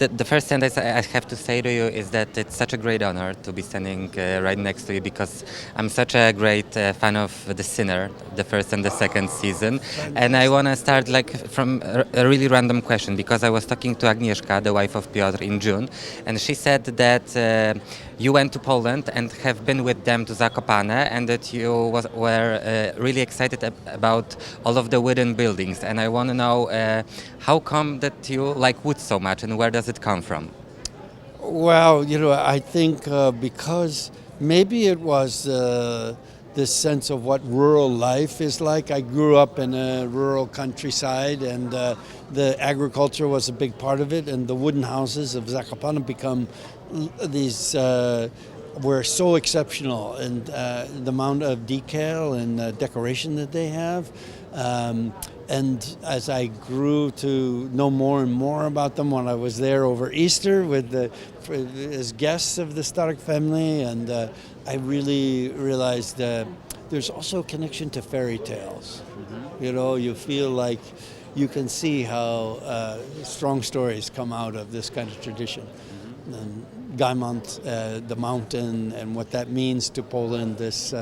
the first sentence I have to say to you is that it's such a great honor to be standing right next to you because I'm such a great fan of The Sinner, the first and the second season. And I want to start from a really random question because I was talking to Agnieszka, the wife of Piotr, in June, and she said that you went to Poland and have been with them to Zakopane, and that you were really excited about all of the wooden buildings. And I want to know how come that you like wood so much, and where does it come from? Well, I think because maybe it was this sense of what rural life is like. I grew up in a rural countryside, and the agriculture was a big part of it, and the wooden houses of Zakopane become these were so exceptional, and the amount of decal and decoration that they have. And as I grew to know more and more about them when I was there over Easter as guests of the Starak family, and I really realized that there's also a connection to fairy tales. Mm-hmm. You feel like you can see how strong stories come out of this kind of tradition. Mm-hmm. And Gaimont, the mountain, and what that means to Poland, this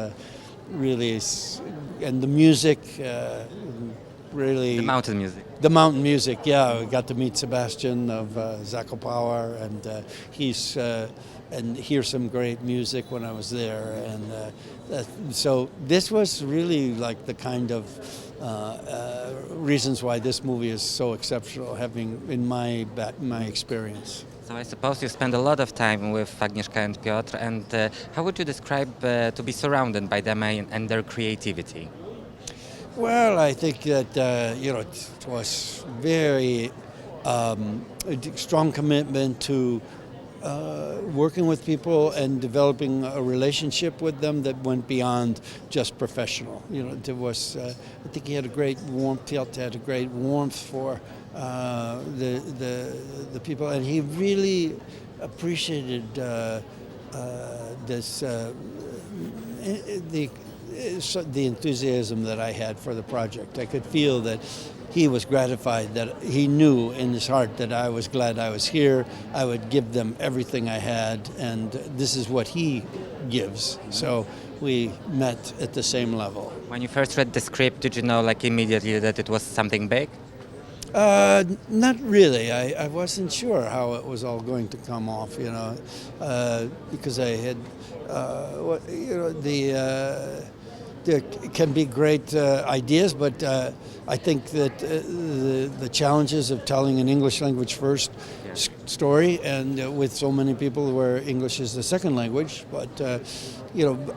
really is, and the music, really. The mountain music. The mountain music, yeah. We got to meet Sebastian of Zakopane, and and hear some great music when I was there. And so this was really like the kind of reasons why this movie is so exceptional, having in my experience. So I suppose you spend a lot of time with Agnieszka and Piotr, and how would you describe to be surrounded by them and their creativity? Well, I think that it was very strong commitment to working with people and developing a relationship with them that went beyond just professional. There was, I think he had a great warmth. Piotr had a great warmth for the people, and he really appreciated the enthusiasm that I had for the project. I could feel that he was gratified, that he knew in his heart that I was glad I was here. I would give them everything I had, and this is what he gives. So we met at the same level. When you first read the script, did you know immediately that it was something big? Not really. I wasn't sure how it was all going to come off, because I had, there can be great ideas, but I think that the challenges of telling an English language first story, and with so many people where English is the second language, but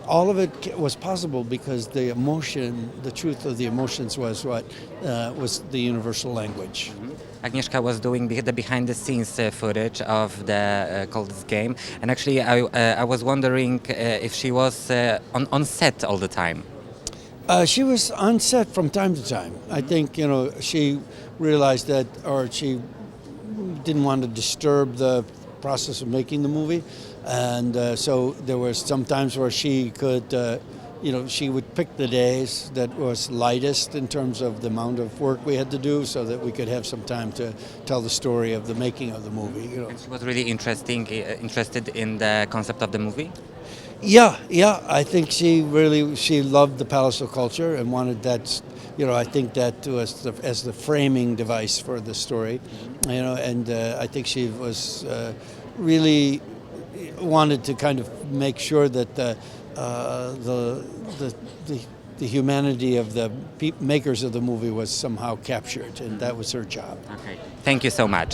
all of it was possible because the emotion, the truth of the emotions was what was the universal language. Mm-hmm. Agnieszka was doing the behind-the-scenes footage of the Coldest Game, and actually I was wondering if she was on set all the time. She was on set from time to time. I think she realized that, or she didn't want to disturb the process of making the movie, and so there was some times where she could, she would pick the days that was lightest in terms of the amount of work we had to do, so that we could have some time to tell the story of the making of the movie. And she was really interested in the concept of the movie. Yeah. I think she loved the Palace culture and wanted that. I think that was as the framing device for the story. And I think she was really wanted to kind of make sure that the humanity of the makers of the movie was somehow captured, and that was her job. Okay. Thank you so much.